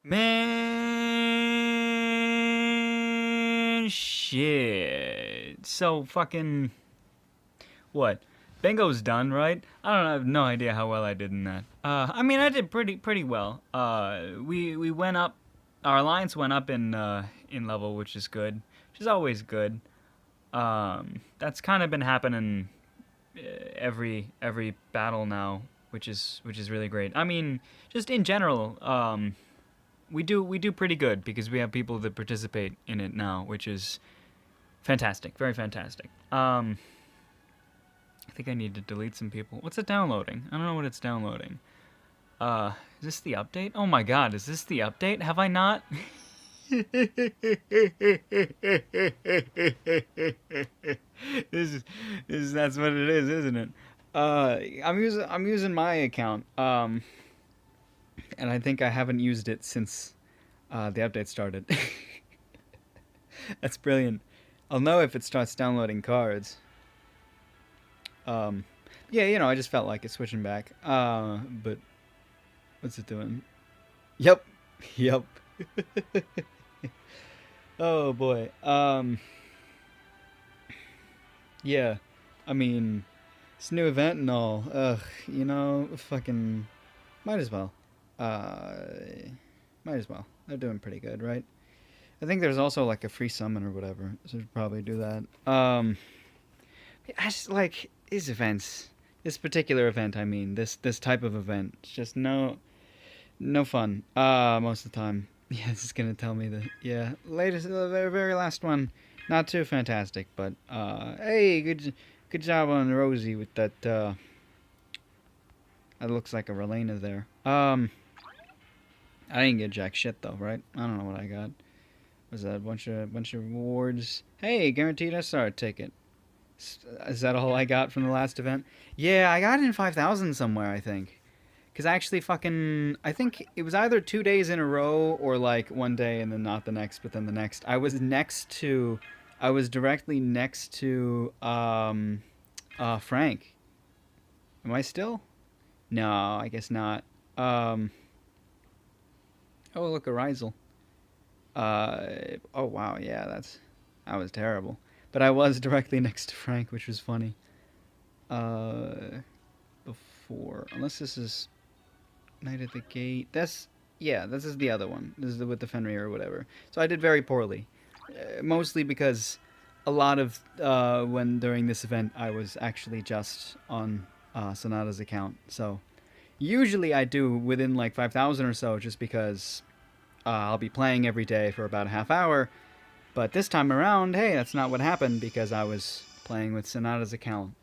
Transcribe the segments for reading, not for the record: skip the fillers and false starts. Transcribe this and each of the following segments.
Man, shit. So fucking what? Bingo's done, right? I don't know. I have no idea how well I did in that. I mean, I did pretty well. We went up. Our alliance went up in level, which is good. Which is always good. That's kind of been happening every battle now, which is really great. I mean, just in general, we do pretty good because we have people that participate in it now, which is fantastic, very fantastic. I think I need to delete some people. What's it downloading? I don't know what it's downloading. Is this the update? Oh my god, is this the update? Have I not? That's what it is, isn't it? I'm using my account. And I think I haven't used it since the update started. That's brilliant. I'll know if it starts downloading cards. Um, yeah, I just felt like it switching back. But what's it doing? Yep, yep. Oh boy. Yeah. I mean, it's a new event and all. Ugh, fucking might as well. Uh, might as well. They're doing pretty good, right? I think there's also like a free summon or whatever, so we should probably do that. I just like these events. This particular event, I mean, this type of event. It's just no fun. Most of the time. Yeah, this is gonna tell me that. Yeah, latest, the very last one, not too fantastic, but hey, good job on Rosie with that. That looks like a Relena there. I didn't get jack shit though, right? I don't know what I got. Was that a bunch of rewards? Hey, guaranteed SR ticket. Is that all I got from the last event? Yeah, I got it in 5,000 somewhere, I think. Because I actually I think it was either 2 days in a row or like one day and then not the next, but then the next. I was directly next to, Frank. Am I still? No, I guess not. Oh, look, a Rizel. Oh wow, yeah, that was terrible. But I was directly next to Frank, which was funny. Uh, Before, unless this is Night at the Gate. Yeah, this is the other one. This is with the Fenrir or whatever. So I did very poorly, mostly because a lot of when during this event I was actually just on Sonata's account. So usually I do within like 5,000 or so, just because I'll be playing every day for about a half hour. But this time around, hey, that's not what happened because I was playing with Sonata's account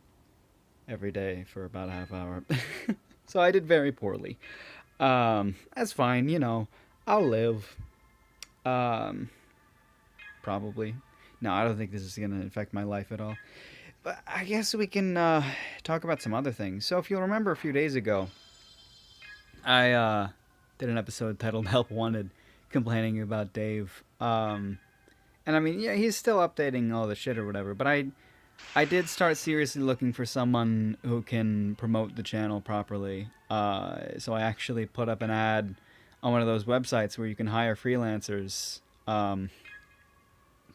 every day for about a half hour. So I did very poorly. That's fine, I'll live. Um, Probably. No, I don't think this is going to affect my life at all. But I guess we can talk about some other things. So if you'll remember a few days ago, I did an episode titled Help Wanted, complaining about Dave. And I mean, yeah, he's still updating all the shit or whatever, but I did start seriously looking for someone who can promote the channel properly. So I actually put up an ad on one of those websites where you can hire freelancers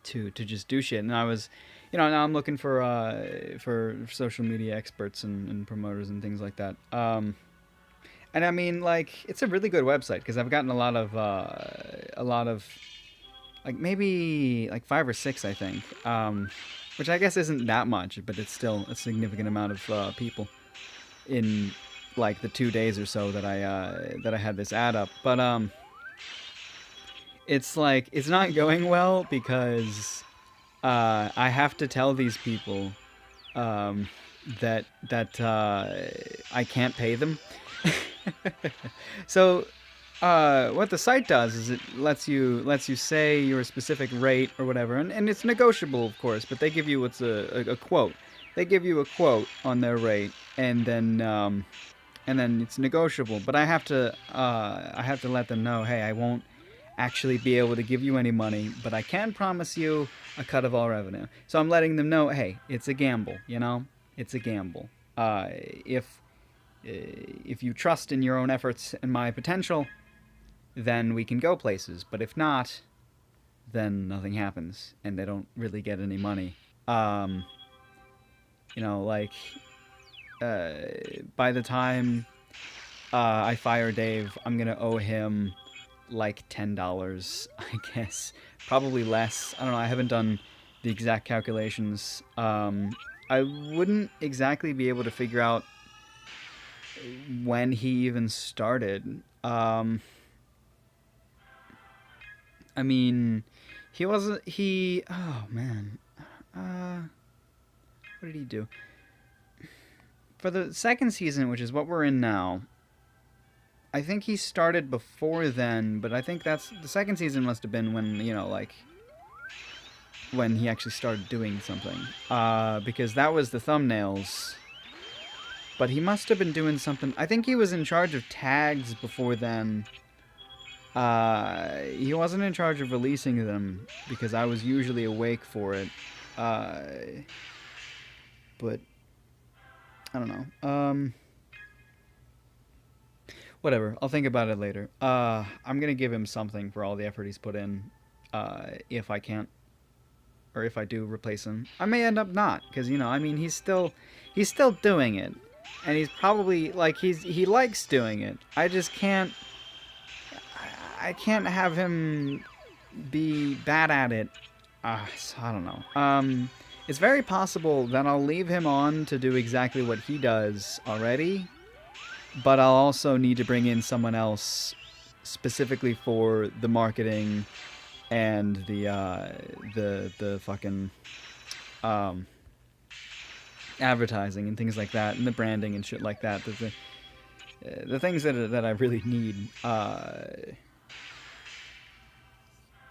to just do shit. And I was, now I'm looking for social media experts and promoters and things like that. And I mean, like, it's a really good website because I've gotten a lot of like maybe like 5 or 6, I think, which I guess isn't that much, but it's still a significant amount of people in like the 2 days or so that I had this ad up. But it's like it's not going well because I have to tell these people that I can't pay them. So what the site does is it lets you say your specific rate or whatever, and it's negotiable, of course. But they give you a quote. They give you a quote on their rate, and then it's negotiable. But I have to let them know, hey, I won't actually be able to give you any money, but I can promise you a cut of all revenue. So I'm letting them know, hey, it's a gamble. It's a gamble. If you trust in your own efforts and my potential, then we can go places. But if not, then nothing happens, and they don't really get any money. You know, like, by the time I fire Dave, I'm gonna owe him like $10, I guess. Probably less. I don't know. I haven't done the exact calculations. I wouldn't exactly be able to figure out when he even started. I mean, he wasn't. He. Oh man. What did he do? For the second season, which is what we're in now, I think he started before then, but I think that's the second season must have been when, you know, like when he actually started doing something. Because that was the thumbnails. But he must have been doing something. I think he was in charge of tags before then. He wasn't in charge of releasing them because I was usually awake for it. But I don't know. Whatever. I'll think about it later. I'm gonna give him something for all the effort he's put in. If I can't, or if I do replace him, I may end up not, because, you know, I mean, he's still doing it, and he's probably like he likes doing it. I just can't. I can't have him be bad at it. So I don't know. It's very possible that I'll leave him on to do exactly what he does already, but I'll also need to bring in someone else specifically for the marketing and the fucking advertising and things like that, and the branding and shit like that. The things that I really need.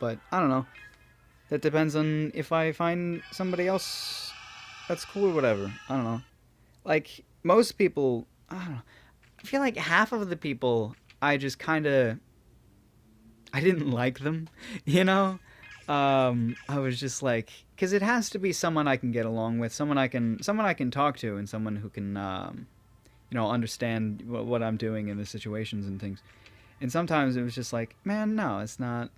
But I don't know. That depends on if I find somebody else that's cool or whatever. I don't know. Like, most people, I don't know. I feel like half of the people, I just kind of, I didn't like them, you know? I was just like, because it has to be someone I can get along with, someone I can talk to, and someone who can, you know, understand what I'm doing in the situations and things. And sometimes it was just like, man, no, it's not.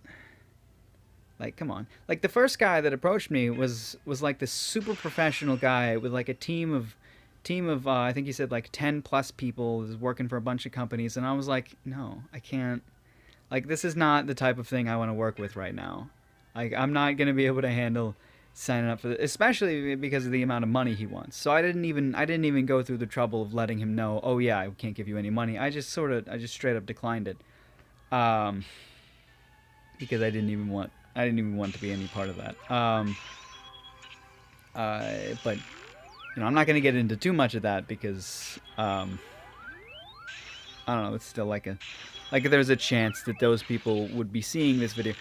Like, come on. Like, the first guy that approached me was like this super professional guy with like a team of I think he said like 10 plus people, was working for a bunch of companies, and I was like, no, I can't. Like, this is not the type of thing I want to work with right now. Like, I'm not going to be able to handle signing up for this, especially because of the amount of money he wants. So I didn't even go through the trouble of letting him know, oh yeah, I can't give you any money. I just straight up declined it. Because I didn't even want to be any part of that. But, you know, I'm not going to get into too much of that because, I don't know, it's still like there's a chance that those people would be seeing this video.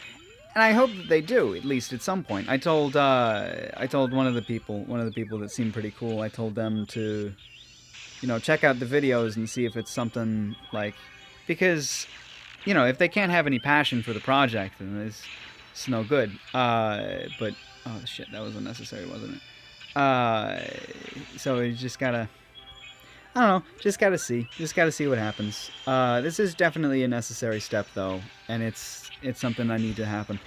And I hope that they do, at least at some point. I told one of the people that seemed pretty cool, I told them to, you know, check out the videos and see if it's something, like, because, you know, if they can't have any passion for the project, then it's no good. But, oh shit, that was unnecessary, wasn't it? So you just gotta, I don't know, just gotta see what happens. This is definitely a necessary step, though, and it's something I need to happen.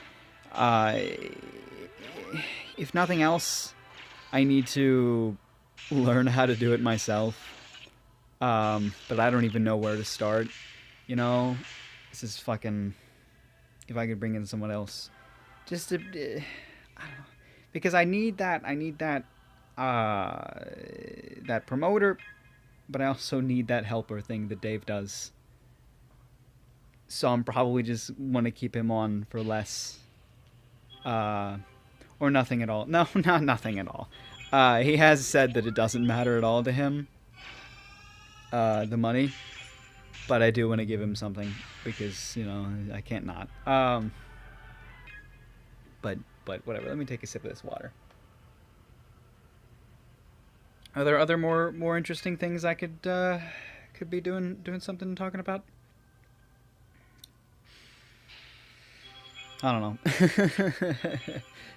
If nothing else, I need to learn how to do it myself. But I don't even know where to start, you know? This is fucking, if I could bring in someone else, just to, I don't know, because I need that promoter, but I also need that helper thing that Dave does. So I'm probably just want to keep him on for less, or nothing at all. No, not nothing at all. He has said that it doesn't matter at all to him, the money, but I do want to give him something because, you know, I can't not. But whatever. Let me take a sip of this water. Are there other more interesting things I could be doing something talking about? I don't know.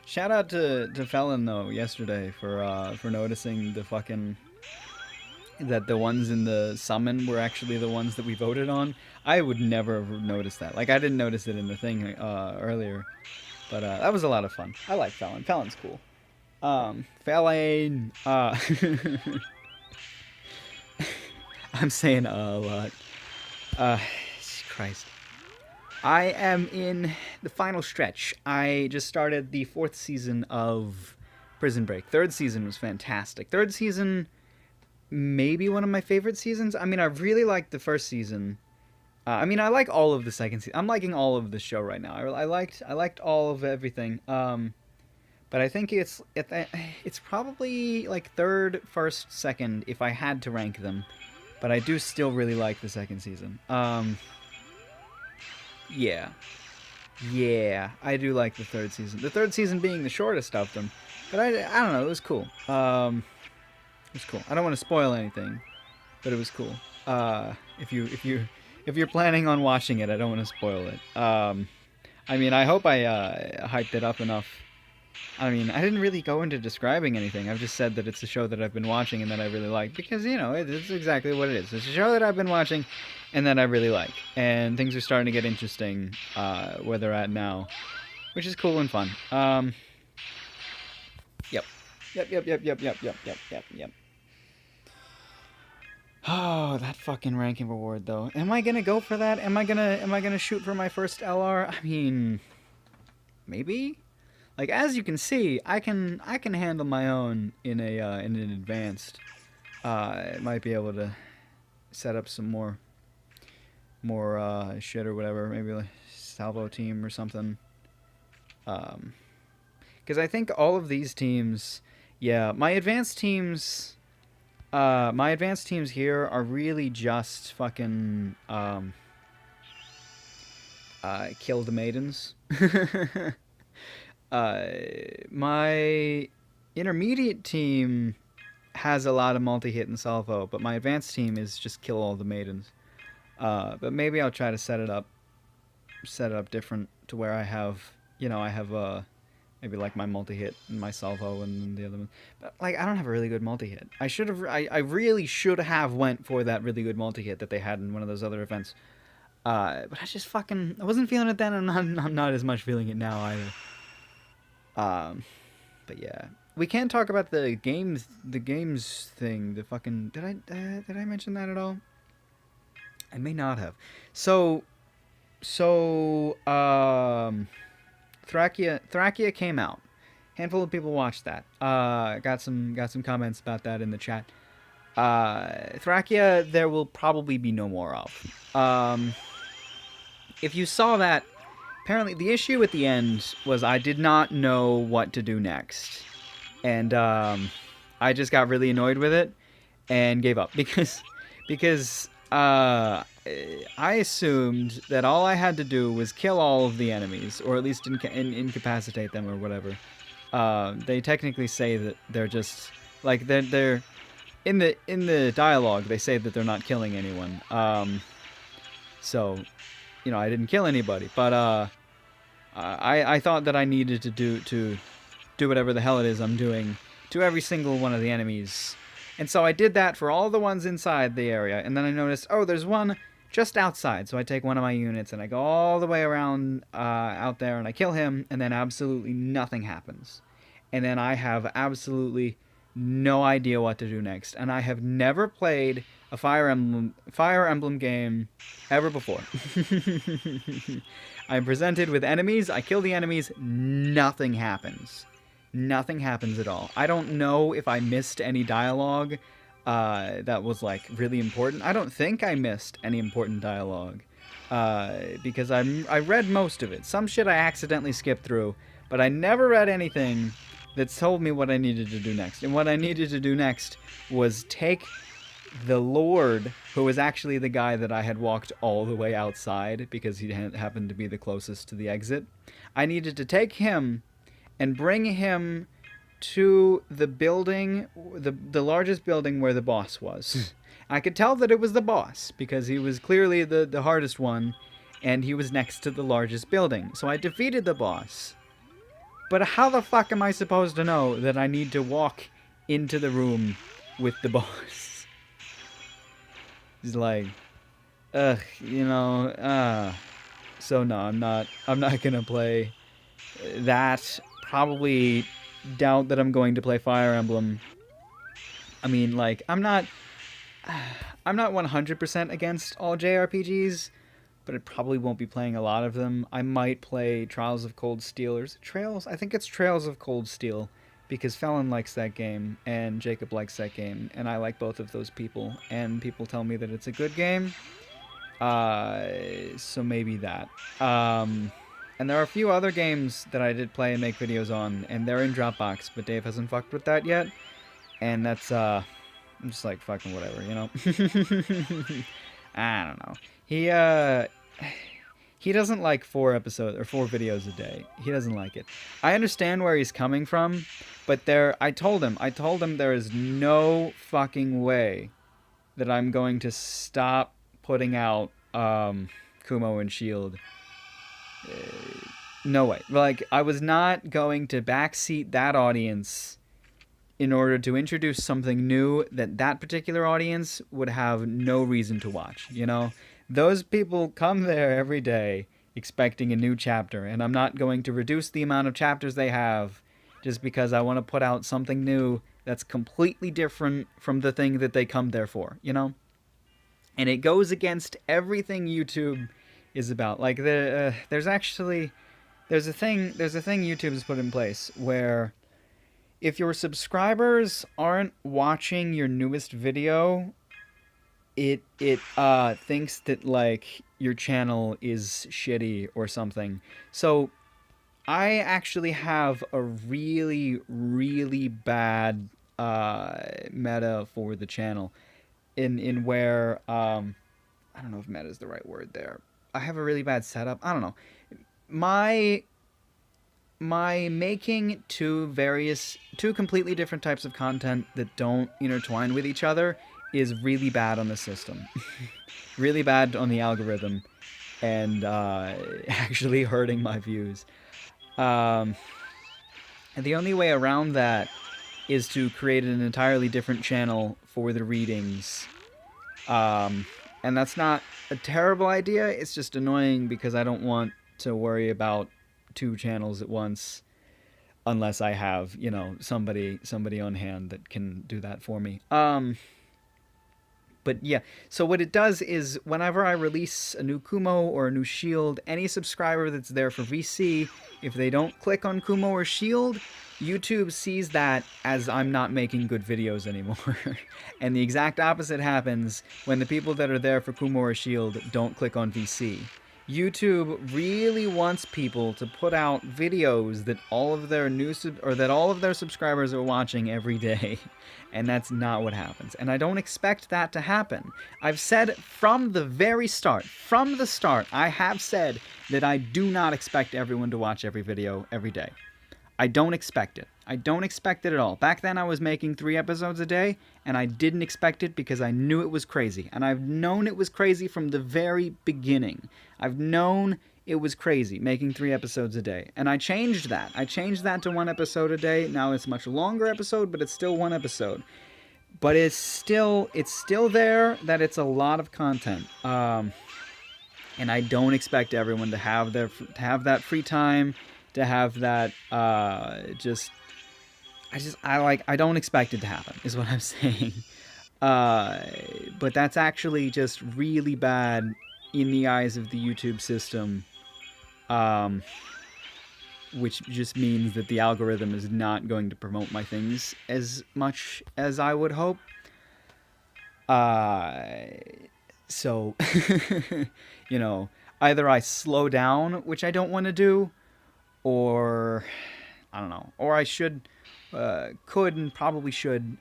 Shout out to Felon though yesterday for noticing the fucking that the ones in the summon were actually the ones that we voted on. I would never have noticed that. Like, I didn't notice it in the thing earlier. But that was a lot of fun. I like Felon. Felon's cool. Felon. I'm saying a lot. Christ. I am in the final stretch. I just started the 4th season of Prison Break. 3rd season was fantastic. 3rd season, maybe one of my favorite seasons. I mean, I really liked the 1st season. I mean, I like all of the 2nd season. I'm liking all of the show right now. I liked all of everything. But I think it's probably like 3rd, 1st, 2nd if I had to rank them. But I do still really like the 2nd season. Yeah, I do like the 3rd season. The 3rd season being the shortest of them. But I don't know. It was cool. It was cool. I don't want to spoil anything, but it was cool. If you're planning on watching it, I don't want to spoil it. I mean, I hope I hyped it up enough. I mean, I didn't really go into describing anything. I've just said that it's a show that I've been watching and that I really like. Because, you know, it's exactly what it is. It's a show that I've been watching and that I really like. And things are starting to get interesting where they're at now. Which is cool and fun. Yep. Oh, that fucking ranking reward, though. Am I gonna go for that? Am I gonna shoot for my first LR? I mean, maybe? Like, as you can see, I can handle my own in an advanced. I might be able to set up some more shit or whatever. Maybe like salvo team or something. Because I think all of these teams, yeah, my advanced teams here are really just fucking kill the maidens. My intermediate team has a lot of multi-hit and salvo, but my advanced team is just kill all the maidens. But maybe I'll try to set it up different to where I have, you know, maybe like my multi-hit and my salvo and the other one. But like, I don't have a really good multi-hit. I really should have went for that really good multi-hit that they had in one of those other events. But I just I wasn't feeling it then, and I'm not as much feeling it now either. But yeah, we can't talk about the games thing. The fucking did I mention that at all? I may not have. So Thrakia came out. Handful of people watched that. Got some comments about that in the chat. Thrakia, there will probably be no more of. If you saw that, apparently the issue at the end was I did not know what to do next. And I just got really annoyed with it and gave up because I assumed that all I had to do was kill all of the enemies, or at least incapacitate them or whatever. They technically say that they're just like they're in the dialogue. They say that they're not killing anyone. So, you know, I didn't kill anybody, but I thought that I needed to do whatever the hell it is I'm doing to every single one of the enemies. And so I did that for all the ones inside the area, and then I noticed, oh, there's one just outside. So I take one of my units and I go all the way around out there and I kill him, and then absolutely nothing happens. And then I have absolutely no idea what to do next. And I have never played a Fire Emblem game ever before. I'm presented with enemies, I kill the enemies, nothing happens. Nothing happens at all. I don't know if I missed any dialogue that was, like, really important. I don't think I missed any important dialogue because I read most of it. Some shit I accidentally skipped through, but I never read anything that told me what I needed to do next. And what I needed to do next was take the Lord, who was actually the guy that I had walked all the way outside because he happened to be the closest to the exit. I needed to take him and bring him to the building, the largest building where the boss was. I could tell that it was the boss, because he was clearly the hardest one, and he was next to the largest building. So I defeated the boss. But how the fuck am I supposed to know that I need to walk into the room with the boss? He's like, ugh, you know, so no, I'm not gonna play that. Probably doubt that I'm going to play Fire Emblem. I mean, like, I'm not 100% against all JRPGs, but I probably won't be playing a lot of them. I might play Trials of Cold Steel, or is it Trails? I think it's Trails of Cold Steel, because Felon likes that game and Jacob likes that game, and I like both of those people, and people tell me that it's a good game. So maybe that. And there are a few other games that I did play and make videos on, and they're in Dropbox, but Dave hasn't fucked with that yet, and that's I'm just like fucking whatever, you know. I don't know. He doesn't like 4 videos a day. He doesn't like it. I understand where he's coming from, but I told him there is no fucking way that I'm going to stop putting out Kumo and Shield. No way. Like, I was not going to backseat that audience in order to introduce something new that particular audience would have no reason to watch, you know? Those people come there every day expecting a new chapter, and I'm not going to reduce the amount of chapters they have just because I want to put out something new that's completely different from the thing that they come there for, you know? And it goes against everything YouTube is about. Like, there's a thing YouTube has put in place where if your subscribers aren't watching your newest video, it thinks that, like, your channel is shitty or something. So I actually have a really, really bad meta for the channel in where I don't know if meta is the right word there. I have a really bad setup. I don't know. My making two completely different types of content that don't intertwine with each other is really bad on the system. Really bad on the algorithm, and actually hurting my views. And the only way around that is to create an entirely different channel for the readings. And that's not a terrible idea, it's just annoying because I don't want to worry about 2 channels at once unless I have, you know, somebody on hand that can do that for me. But yeah, so what it does is whenever I release a new Kumo or a new Shield, any subscriber that's there for VC, if they don't click on Kumo or Shield, YouTube sees that as I'm not making good videos anymore. And the exact opposite happens when the people that are there for Kumo or Shield don't click on VC. YouTube really wants people to put out videos that all of their subscribers are watching every day, and that's not what happens. And I don't expect that to happen. I've said from the start, I have said that I do not expect everyone to watch every video every day. I don't expect it. I don't expect it at all. Back then I was making 3 episodes a day, and I didn't expect it because I knew it was crazy. And I've known it was crazy from the very beginning. I've known it was crazy making 3 episodes a day. And I changed that. I changed that to 1 episode a day. Now it's a much longer episode, but it's still 1 episode. But it's still there that it's a lot of content. And I don't expect everyone to have that free time, to have that I don't expect it to happen, is what I'm saying. But that's actually just really bad in the eyes of the YouTube system, which just means that the algorithm is not going to promote my things as much as I would hope. So, you know, either I slow down, which I don't want to do, or I don't know, or I could and probably should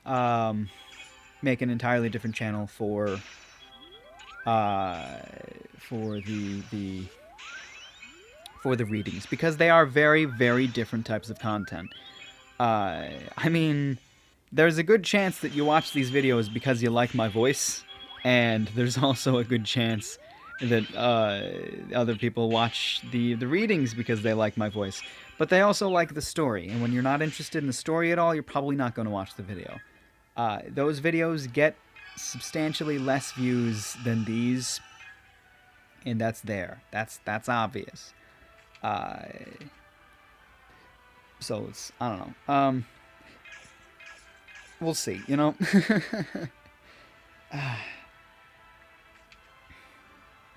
make an entirely different channel for the readings, because they are very, very different types of content. I mean, there's a good chance that you watch these videos because you like my voice, and there's also a good chance that other people watch the readings because they like my voice. But they also like the story, and when you're not interested in the story at all, you're probably not going to watch the video. Those videos get substantially less views than these, and that's there. That's obvious. So it's, I don't know. We'll see. You know.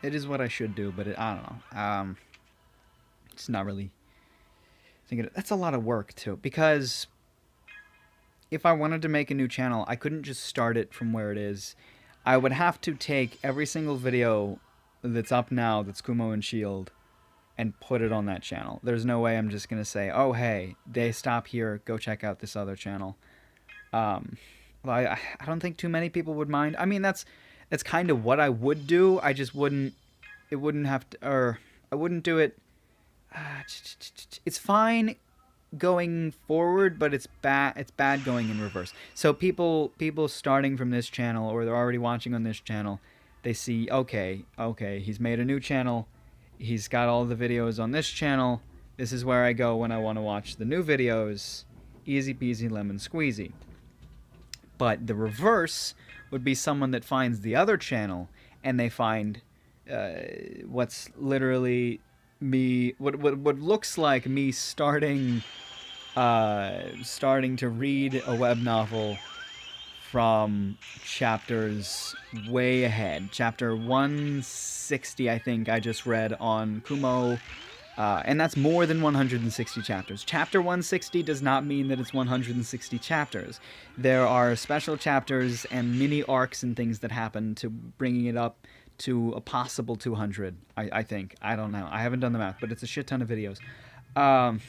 It is what I should do, but I don't know. It's not really thinking. That's a lot of work too, because if I wanted to make a new channel, I couldn't just start it from where it is. I would have to take every single video that's up now that's Kumo and Shield and put it on that channel. There's no way I'm just going to say, oh, hey, they stop here, go check out this other channel. Well, I don't think too many people would mind. I mean, that's kind of what I would do. I just wouldn't, it wouldn't have to, or I wouldn't do it. It's fine going forward, but it's bad going in reverse. So people starting from this channel, or they're already watching on this channel, they see, okay, he's made a new channel, he's got all the videos on this channel, this is where I go when I want to watch the new videos, easy peasy lemon squeezy. But the reverse would be someone that finds the other channel and they find what's literally me, what looks like me starting to read a web novel from chapters way ahead. Chapter 160, I think, I just read on Kumo, and that's more than 160 chapters. Chapter 160 does not mean that it's 160 chapters. There are special chapters and mini arcs and things that happen to bringing it up to a possible 200, I think. I don't know. I haven't done the math, but it's a shit ton of videos. And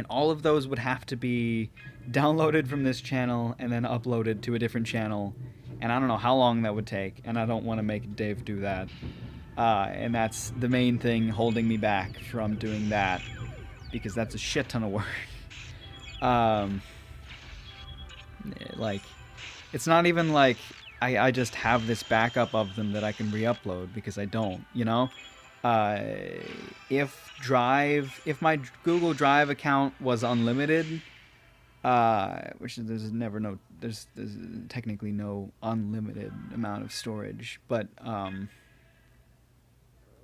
all of those would have to be downloaded from this channel and then uploaded to a different channel. And I don't know how long that would take, and I don't want to make Dave do that. And that's the main thing holding me back from doing that, because that's a shit ton of work. Like, it's not even like I just have this backup of them that I can re-upload, because I don't, you know? If my Google Drive account was unlimited, which there's technically no unlimited amount of storage, but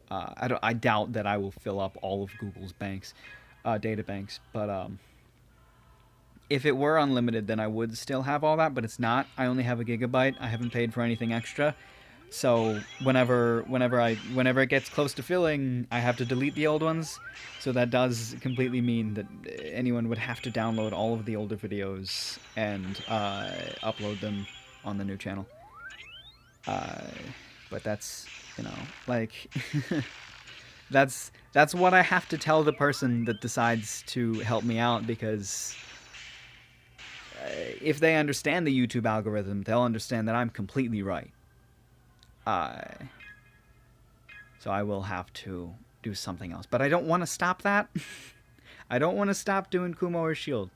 I doubt that I will fill up all of Google's data banks, but if it were unlimited, then I would still have all that, but it's not. I only have a gigabyte. I haven't paid for anything extra. So whenever it gets close to filling, I have to delete the old ones. So that does completely mean that anyone would have to download all of the older videos and upload them on the new channel. But that's, you know, like that's what I have to tell the person that decides to help me out, because if they understand the YouTube algorithm, they'll understand that I'm completely right. So I will have to do something else. But I don't want to stop that. I don't want to stop doing Kumo or Shield.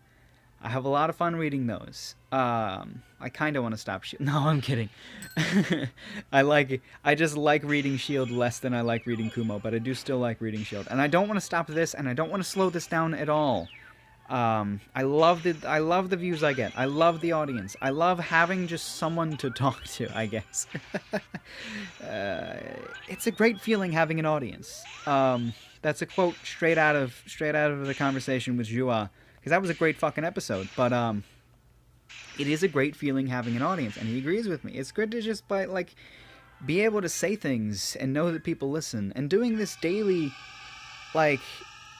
I have a lot of fun reading those. I kind of want to stop Shield. No, I'm kidding. I just like reading Shield less than I like reading Kumo, but I do still like reading Shield. And I don't want to stop this, and I don't want to slow this down at all. I love the views I get. I love the audience. I love having just someone to talk to, I guess. It's a great feeling having an audience. That's a quote straight out of the conversation with Jua, because that was a great fucking episode. But it is a great feeling having an audience, and he agrees with me. It's good to just be able to say things and know that people listen, and doing this daily, like.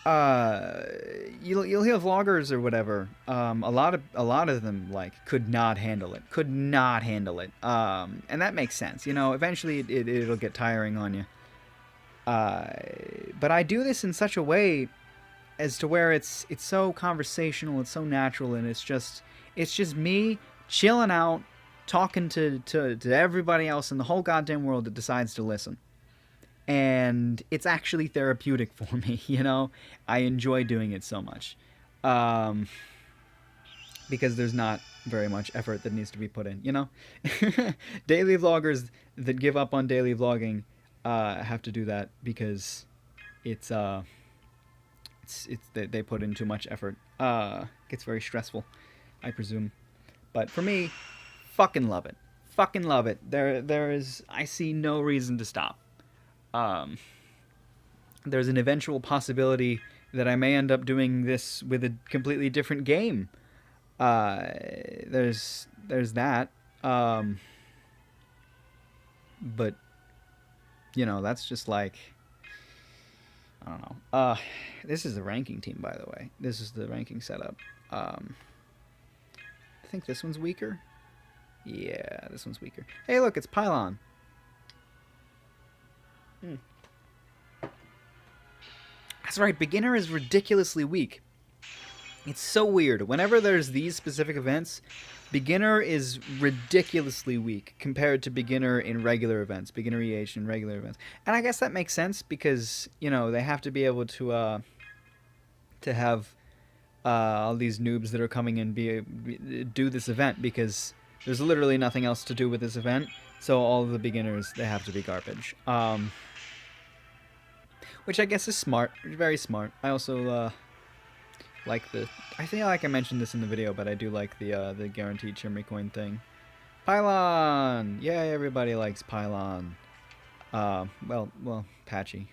You'll hear vloggers or whatever. A lot of them could not handle it. And that makes sense. You know, eventually it'll get tiring on you. But I do this in such a way as to where it's so conversational, it's so natural, and it's just me chilling out, talking to everybody else in the whole goddamn world that decides to listen. And it's actually therapeutic for me, you know? I enjoy doing it so much. Because there's not very much effort that needs to be put in, you know? Daily vloggers that give up on daily vlogging have to do that because it's they put in too much effort. Gets very stressful, I presume. But for me, fucking love it. fucking love it. I see no reason to stop. Um, there's an eventual possibility that I may end up doing this with a completely different game. Uh, there's that. But you know, that's just like, I don't know. This is the ranking team, by the way. This is the ranking setup. I think this one's weaker. Yeah, this one's weaker. Hey, look, it's Pylon. That's right, beginner is ridiculously weak. It's so weird. Whenever there's these specific events, beginner is ridiculously weak compared to beginner in regular events, beginner EH in regular events. And I guess that makes sense because, you know, they have to be able to have all these noobs that are coming in do this event because there's literally nothing else to do with this event. So all of the beginners, they have to be garbage. Which I guess is smart, very smart. I also like I feel like I mentioned this in the video, but I do like the guaranteed shimmery coin thing. Pylon! Yay, everybody likes Pylon. Well, Patchy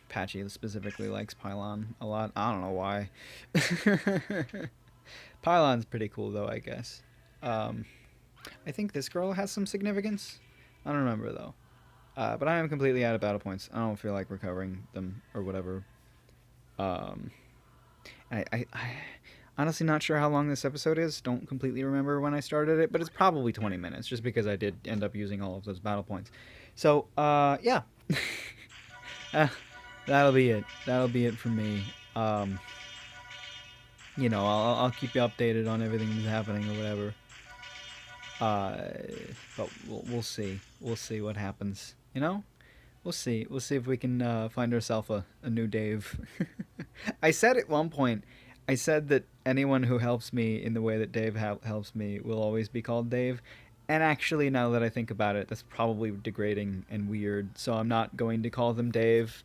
specifically likes Pylon a lot. I don't know why. Pylon's pretty cool though, I guess. I think this girl has some significance. I don't remember though. But I am completely out of battle points. I don't feel like recovering them or whatever. I honestly not sure how long this episode is. Don't completely remember when I started it, but it's probably 20 minutes just because I did end up using all of those battle points. So, yeah. That'll be it. That'll be it for me. You know, I'll keep you updated on everything that's happening or whatever. But we'll see. We'll see what happens. You know? We'll see. We'll see if we can find ourselves a new Dave. I said at one point, I said that anyone who helps me in the way that Dave helps me will always be called Dave. And actually, now that I think about it, that's probably degrading and weird. So I'm not going to call them Dave.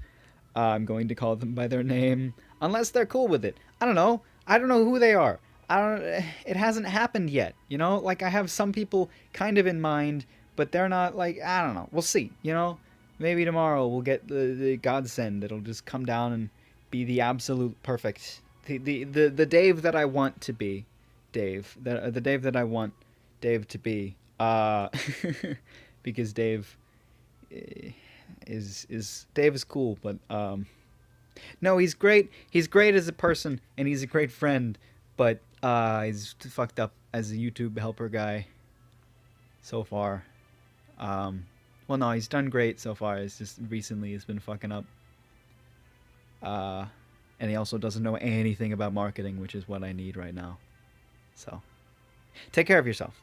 I'm going to call them by their name. Unless they're cool with it. I don't know. I don't know who they are. It hasn't happened yet. You know? Like, I have some people kind of in mind, but they're not like, I don't know. We'll see. You know? Maybe tomorrow we'll get the godsend that'll just come down and be the absolute perfect, the Dave that I want to be, Dave. The Dave that I want Dave to be. Because Dave Dave is cool, but no, he's great. He's great as a person, and he's a great friend, but he's fucked up as a YouTube helper guy so far. Well, no, he's done great so far. It's just recently he's been fucking up. And he also doesn't know anything about marketing, which is what I need right now. So, take care of yourself.